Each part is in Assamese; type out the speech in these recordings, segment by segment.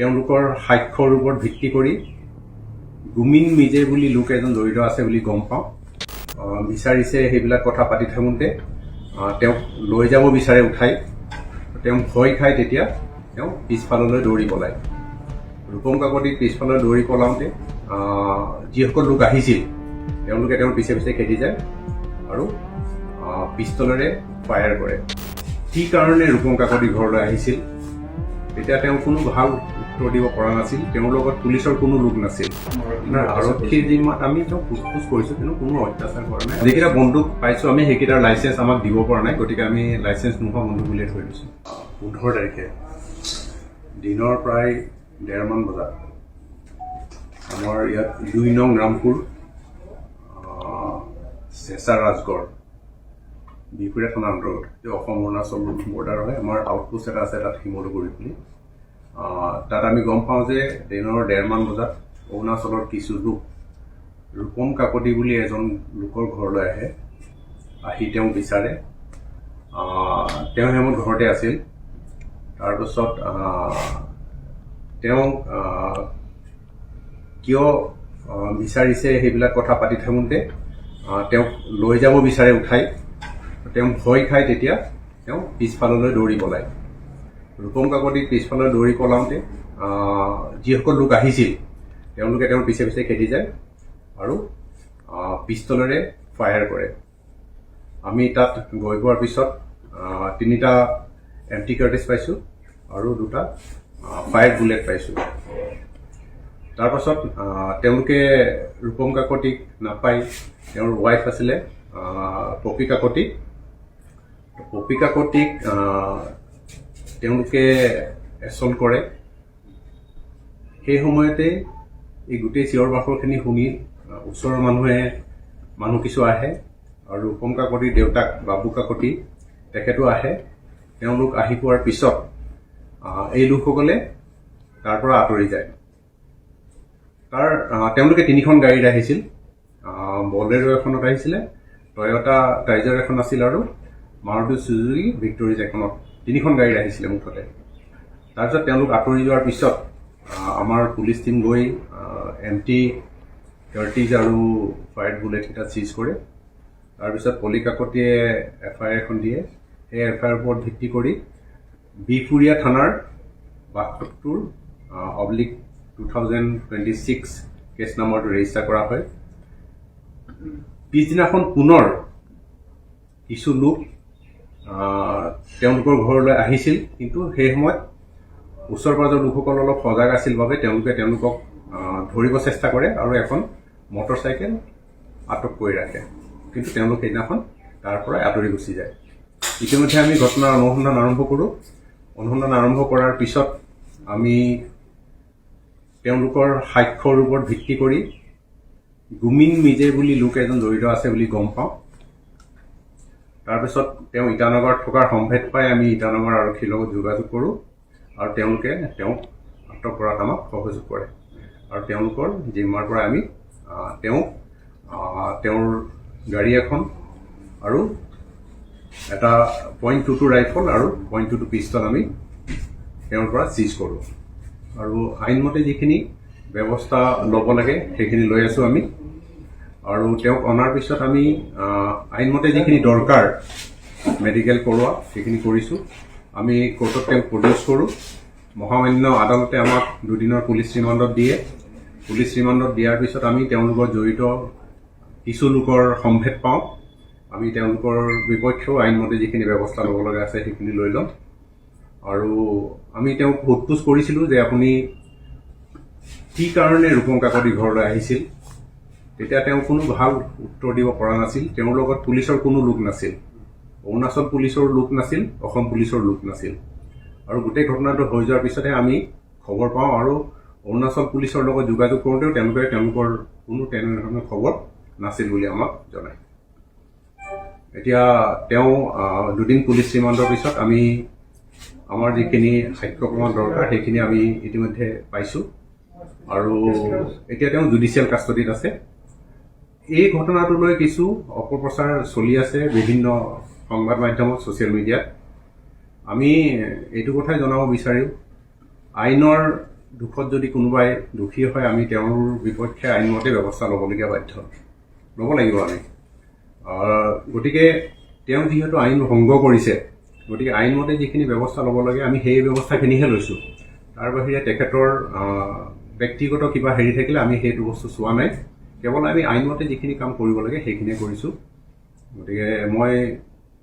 তেওঁলোকৰ সাক্ষ্যৰ ওপৰত ভিত্তি কৰি গুমিন মিজে বুলি লোক এজন জড়িত আছে বুলি গম পাওঁ। বিচাৰিছে সেইবিলাক কথা পাতি থাকোঁতে তেওঁক লৈ যাব বিচাৰে উঠাই। তেওঁ ভয় খায়, তেতিয়া তেওঁ পিছফাললৈ দৌৰি পলায়। ৰূপম কাকতিক পিছফালে দৌৰি পলাওঁতে যিসকল লোক আহিছিল তেওঁলোকে তেওঁৰ পিছে পিছে খেদি যায় আৰু পিষ্টলেৰে ফায়াৰ কৰে। কি কাৰণে ৰূপম কাকতি ঘৰলৈ আহিছিল তেতিয়া তেওঁ কোনো ভাল উত্তৰ দিব পৰা নাছিল। তেওঁৰ লগত পুলিচৰ কোনো লোক নাছিল। আৰক্ষীৰ জিম্মাত আমি তেওঁক সোধ কৰিছোঁ, কিন্তু কোনো অত্যাচাৰ কৰা নাই। যিকেইটা বন্দুক পাইছোঁ আমি সেইকেইটাৰ লাইচেঞ্চ আমাক দিব পৰা নাই, গতিকে আমি লাইচেঞ্চ নোহোৱা বন্দুক বুলিয়ে থৈ দিছোঁ। 15 তাৰিখে দিনৰ প্ৰায় 1:30 মান বজাত আমাৰ ইয়াত 2 নং ৰামপুৰ চেঁচা ৰাজগড় বিহপুৰীয়া থানাৰ অন্তৰ্গত অসম অৰুণাচল বৰ্ডাৰ হয়। আমাৰ আউটপোষ্ট এটা আছে তাত শিমলুগুৰি বুলি। তাত আমি গম পাওঁ যে দিনৰ 1:30 মান বজাত অৰুণাচলৰ কিছু লোক ৰূপম কাকতি বুলি এজন লোকৰ ঘৰলৈ আহে। আহি তেওঁ বিচাৰে, তেওঁ হেমত ঘৰতে আছিল। তাৰপিছত তেওঁ কিয় বিচাৰিছে সেইবিলাক কথা পাতি থাকোঁতে তেওঁক লৈ যাব বিচাৰে উঠাই। তেওঁ ভয় খায়, তেতিয়া তেওঁ পিছফাললৈ দৌৰি পলায়। ৰূপম কাকতিক পিছফালে দৌৰি পলাওঁতে যিসকল লোক আহিছিল তেওঁলোকে তেওঁৰ পিছে পিছে খেদি যায় আৰু পিষ্টলেৰে ফায়াৰ কৰে। আমি তাত গৈ পোৱাৰ পিছত 3টা এম্পটি কাৰ্টিজ পাইছোঁ আৰু 2টা ফায়াৰ বুলেট পাইছোঁ। তাৰপাছত তেওঁলোকে ৰূপম কাকতিক নাপাই তেওঁৰ ৱাইফ আছিলে পপী কাকতি। পপী কাকতিক তেওঁলোকে এছল্ট কৰে। সেই সময়তে এই গোটেই চিঞৰ বাখৰখিনি শুনি ওচৰৰ মানুহ কিছু আহে আৰু ৰূপম কাকতিৰ দেউতাক বাবু কাকতি তেখেতো আহে। তেওঁলোক আহি পোৱাৰ পিছত এই লোকসকলে তাৰ পৰা আঁতৰি যায়। তেওঁলোকে 3খন গাড়ীত আহিছিল। বলেৰো এখনত আহিছিলে, টয়টা টাইজাৰ এখন আছিল আৰু মাৰুতি চুজুকি ভিক্টৰিজ এখনত, 3খন গাড়ীত আহিছিলে মুঠতে। তাৰপিছত তেওঁলোক আঁতৰি যোৱাৰ পিছত আমাৰ পুলিচ টীম গৈ এম্পটি কাৰ্টিজ আৰু ফায়াৰ বুলেট কেইটা চিজ কৰে। তাৰপিছত পলি কাকতিয়ে FIR এখন দিয়ে। সেই FIR ওপৰত ভিত্তি কৰি বিহপুৰীয়া থানাৰ 72/2026 কেছ নম্বৰটো ৰেজিষ্টাৰ কৰা হয়। পিছদিনাখন পুনৰ কিছু লোক তেওঁলোকৰ ঘৰলৈ আহিছিল, কিন্তু সেই সময়ত ওচৰ পাজৰ লোকসকল অলপ সজাগ আছিল বাবে তেওঁলোকক ধৰিব চেষ্টা কৰে আৰু এখন মটৰচাইকেল আটক কৰি ৰাখে। কিন্তু তেওঁলোক সেইদিনাখন তাৰ পৰা আঁতৰি গুচি যায়। ইতিমধ্যে আমি ঘটনাৰ অনুসন্ধান আৰম্ভ কৰোঁ। অনুসন্ধান আৰম্ভ কৰাৰ পিছত আমি তেওঁলোকৰ সাক্ষ্যৰ ওপৰত ভিত্তি কৰি গুমিন মিজে বুলি লোক এজন জড়িত আছে বুলি গম পাওঁ। তাৰপিছত তেওঁ ইটানগৰত থকাৰ সম্ভেদ পাই আমি ইটানগৰ আৰক্ষীৰ লগত যোগাযোগ কৰোঁ আৰু তেওঁলোকে তেওঁক আটক কৰাত আমাক সহযোগ কৰে আৰু তেওঁলোকৰ জিম্মাৰ পৰা আমি তেওঁৰ গাড়ী এখন আৰু এটা .22 ৰাইফল আৰু .22 পিষ্টল আমি তেওঁৰ পৰা চিজ কৰোঁ আৰু আইনমতে যিখিনি ব্যৱস্থা ল'ব লাগে সেইখিনি লৈ আছোঁ আমি। আৰু তেওঁক অনাৰ পিছত আমি আইনমতে যিখিনি দৰকাৰ মেডিকেল কৰোৱা সেইখিনি কৰিছোঁ। আমি কোৰ্টত তেওঁক প্ৰডিউচ কৰোঁ। মহামান্য আদালতে আমাক 2 দিনৰ পুলিচ ৰিমাণ্ডত দিয়ে। পুলিচ ৰিমাণ্ডত দিয়াৰ পিছত আমি তেওঁলোকৰ জড়িত কিছু লোকৰ সম্ভেদ পাওঁ। আমি তেওঁলোকৰ বিপক্ষেও আইনমতে যিখিনি ব্যৱস্থা ল'ব লগা আছে সেইখিনি লৈ ল'ম। আৰু আমি তেওঁক সোধ কৰিছিলোঁ যে আপুনি কি কাৰণে ৰূপম কাকতি ঘৰলৈ আহিছিল। তেতিয়া তেওঁ কোনো ভাল উত্তৰ দিব পৰা নাছিল। তেওঁৰ লগত পুলিচৰ কোনো লোক নাছিল। অৰুণাচল পুলিচৰ লোক নাছিল, অসম পুলিচৰ লোক নাছিল। আৰু গোটেই ঘটনাটো হৈ যোৱাৰ পিছতহে আমি খবৰ পাওঁ আৰু অৰুণাচল পুলিচৰ লগত যোগাযোগ কৰোঁতেও তেওঁলোকৰ কোনো তেনেধৰণৰ খবৰ নাছিল বুলি আমাক জনায়। এতিয়া তেওঁ 2 দিন পুলিচ ৰিমাণ্ডৰ পিছত আমি আমাৰ যিখিনি সাক্ষ্য প্ৰমাণ দৰকাৰ সেইখিনি আমি ইতিমধ্যে পাইছোঁ আৰু এতিয়া তেওঁ জুডিচিয়েল কাষ্টডিত আছে। এই ঘটনাটোলৈ কিছু অপপ্ৰচাৰ চলি আছে বিভিন্ন সংবাদ মাধ্যমত, ছ'চিয়েল মিডিয়াত। আমি এইটো কথাই জনাব বিচাৰিম, আইনৰ দুখত যদি কোনোবাই দোষী হয় আমি তেওঁৰ বিপক্ষে আইনমতে ব্যৱস্থা ল'বলগীয়া বাধ্য ল'ব লাগিব আমি গতিকে তেওঁ যিহেতু আইন ভংগ কৰিছে গতিকে আইনমতে যিখিনি ব্যৱস্থা ল'ব লাগে আমি সেই ব্যৱস্থাখিনিহে লৈছোঁ তাৰ বাহিৰে তেখেতৰ ব্যক্তিগত কিবা হেৰি থাকিলে আমি সেইটো বস্তু চোৱা নাই কেৱল আমি আইনমতে যিখিনি কাম কৰিব লাগে সেইখিনিয়ে কৰিছোঁ গতিকে মই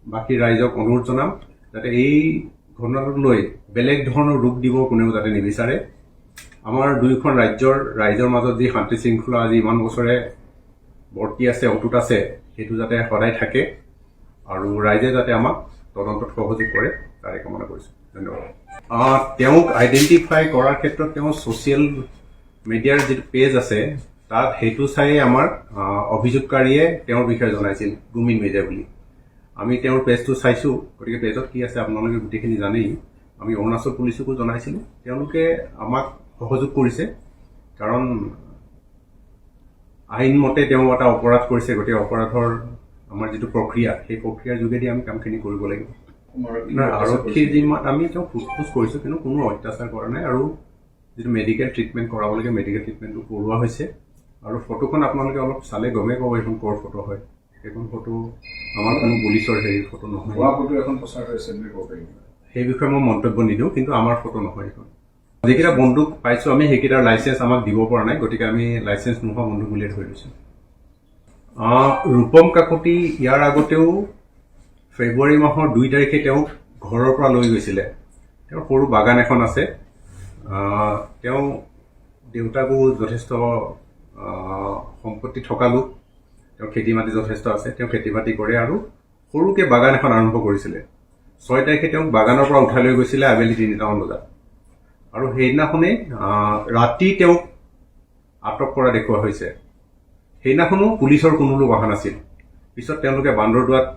বাকী ৰাইজক অনুৰোধ জনাম যাতে এই ঘটনাটোক লৈ বেলেগ ধৰণৰ ৰূপ দিব কোনেও যাতে নিবিচাৰে আমাৰ দুয়োখন ৰাইজৰ মাজত যি শান্তি শৃংখলা আজি ইমান বছৰে বৰ্তি আছে অটুট আছে সেইটো যাতে সদায় থাকে আৰু ৰাইজে যাতে আমাক তদন্তত সহযোগ কৰে তাৰে কামনা কৰিছোঁ ধন্যবাদ তেওঁক আইডেণ্টিফাই কৰাৰ ক্ষেত্ৰত তেওঁ ছ'চিয়েল মিডিয়াৰ যিটো পেজ আছে তাত সেইটো চাইয়ে আমাৰ অভিযোগকাৰীয়ে তেওঁৰ বিষয়ে জনাইছিল গুমিন মিৰ্জা বুলি আমি তেওঁৰ পেজটো চাইছোঁ গতিকে পেজত কি আছে আপোনালোকে গোটেইখিনি জানেই আমি অৰুণাচল পুলিচকো জনাইছিলোঁ তেওঁলোকে আমাক সহযোগ কৰিছে কাৰণ আইনমতে তেওঁ এটা অপৰাধ কৰিছে গতিকে অপৰাধৰ আমাৰ যিটো প্ৰক্ৰিয়া সেই প্ৰক্ৰিয়াৰ যোগেদি আমি কামখিনি কৰিব লাগিব আৰক্ষীৰ জিম্মাত আমি তেওঁ সোধ কৰিছোঁ কিন্তু কোনো অত্যাচাৰ কৰা নাই আৰু যিটো মেডিকেল ট্ৰিটমেণ্ট কৰাব লাগে মেডিকেল ট্ৰিটমেণ্টটো কৰোৱা হৈছে আৰু ফটোখন আপোনালোকে অলপ চালে গমেই পাব এইখন ক'ৰ ফটো হয় সেইখন ফটো আমাৰ কোনো পুলিচৰ হেৰি ফটো নহয় সেই বিষয়ে মই মন্তব্য নিদিওঁ কিন্তু আমাৰ ফটো নহয় এইখন যিকেইটা বন্দুক পাইছোঁ আমি সেইকেইটাৰ লাইচেঞ্চ আমাক দিব পৰা নাই গতিকে আমি লাইচেঞ্চ নোহোৱা বন্দুক বুলিয়ে ধৰি লৈছোঁ ৰূপম কাকতি ইয়াৰ আগতেও ফেব্ৰুৱাৰী মাহৰ 2 তাৰিখে তেওঁক ঘৰৰ পৰা লৈ গৈছিলে তেওঁৰ সৰু বাগান এখন আছে তেওঁ দেউতাকো যথেষ্ট সম্পত্তি থকা লোক তেওঁ খেতি মাটি যথেষ্ট আছে তেওঁ খেতি বাতি কৰে আৰু সৰুকৈ বাগান এখন আৰম্ভ কৰিছিলে 6 তাৰিখে তেওঁক বাগানৰ পৰা উঠাই লৈ গৈছিলে আবেলি 3টামান বজাত আৰু সেইদিনাখনেই ৰাতি তেওঁক আটক কৰা দেখুওৱা হৈছে সেইদিনাখনো পুলিচৰ কোনো লোক অহা নাছিল পিছত তেওঁলোকে বান্দৰদোৱাত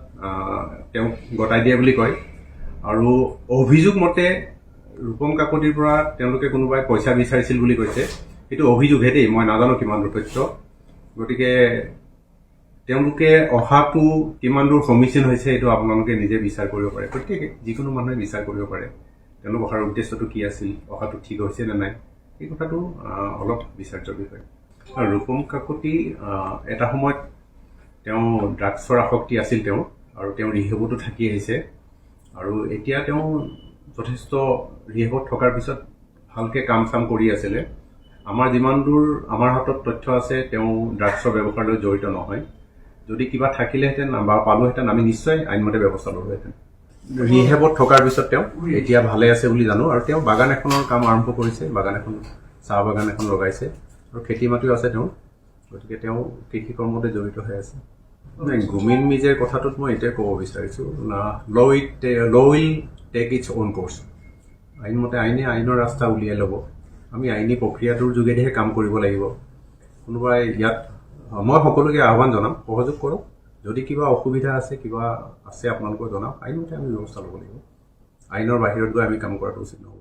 তেওঁক গতাই দিয়ে বুলি কয় আৰু অভিযোগ মতে ৰূপম কাকতিৰ পৰা তেওঁলোকে কোনোবাই পইচা বিচাৰিছিল বুলি কৈছে সেইটো অভিযোগহে দেই মই নাজানো কিমান দূৰ তথ্য গতিকে তেওঁলোকে অহাটো কিমান দূৰ সমীচীন হৈছে এইটো আপোনালোকে নিজে বিচাৰ কৰিব পাৰে প্ৰত্যেকে যিকোনো মানুহে বিচাৰ কৰিব পাৰে তেওঁলোক অহাৰ উদ্দেশ্যটো কি আছিল অহাটো ঠিক হৈছে নে নাই এই কথাটো অলপ বিচাৰ্য বিষয় আৰু ৰূপম কাকতি এটা সময়ত তেওঁ ড্ৰাগছৰ আসক্তি আছিল তেওঁ আৰু তেওঁ ৰিহেবতো থাকি আহিছে আৰু এতিয়া তেওঁ যথেষ্ট ৰিহেবত থকাৰ পিছত ভালকৈ কাম চাম কৰি আছিলে আমাৰ যিমান দূৰ আমাৰ হাতত তথ্য আছে তেওঁ ড্ৰাগছৰ ব্যৱসায়ৰ লগত জড়িত নহয় যদি কিবা থাকিলেহেঁতেন বা পালোহেঁতেন আমি নিশ্চয় আইনমতে ব্যৱস্থা ল'লোহেঁতেন ৰিহেবত থকাৰ পিছত তেওঁ এতিয়া ভালে আছে বুলি জানো আৰু তেওঁ বাগান এখনৰ কাম আৰম্ভ কৰিছে বাগান এখন চাহ বাগান এখন লগাইছে আৰু খেতি মাটিও আছে তেওঁ গতিকে তেওঁ কৃষি কৰ্মতে জড়িত হৈ আছে গুমিন মিৰ্জাৰ কথাটোত মই এতিয়া ক'ব বিচাৰিছোঁ law will take its own course আইনমতে আইনৰ ৰাস্তা উলিয়াই ল'ব আমি আইনী প্ৰক্ৰিয়াটোৰ যোগেদিহে কাম কৰিব লাগিব কোনোবাই ইয়াত মই সকলোকে আহ্বান জনাম সহযোগ কৰক যদি কিবা অসুবিধা আছে কিবা আছে আপোনালোকে জনাওক আইনমতে আমি ব্যৱস্থা ল'ব লাগিব আইনৰ বাহিৰত গৈ আমি কাম কৰাটো উচিত নহ'ব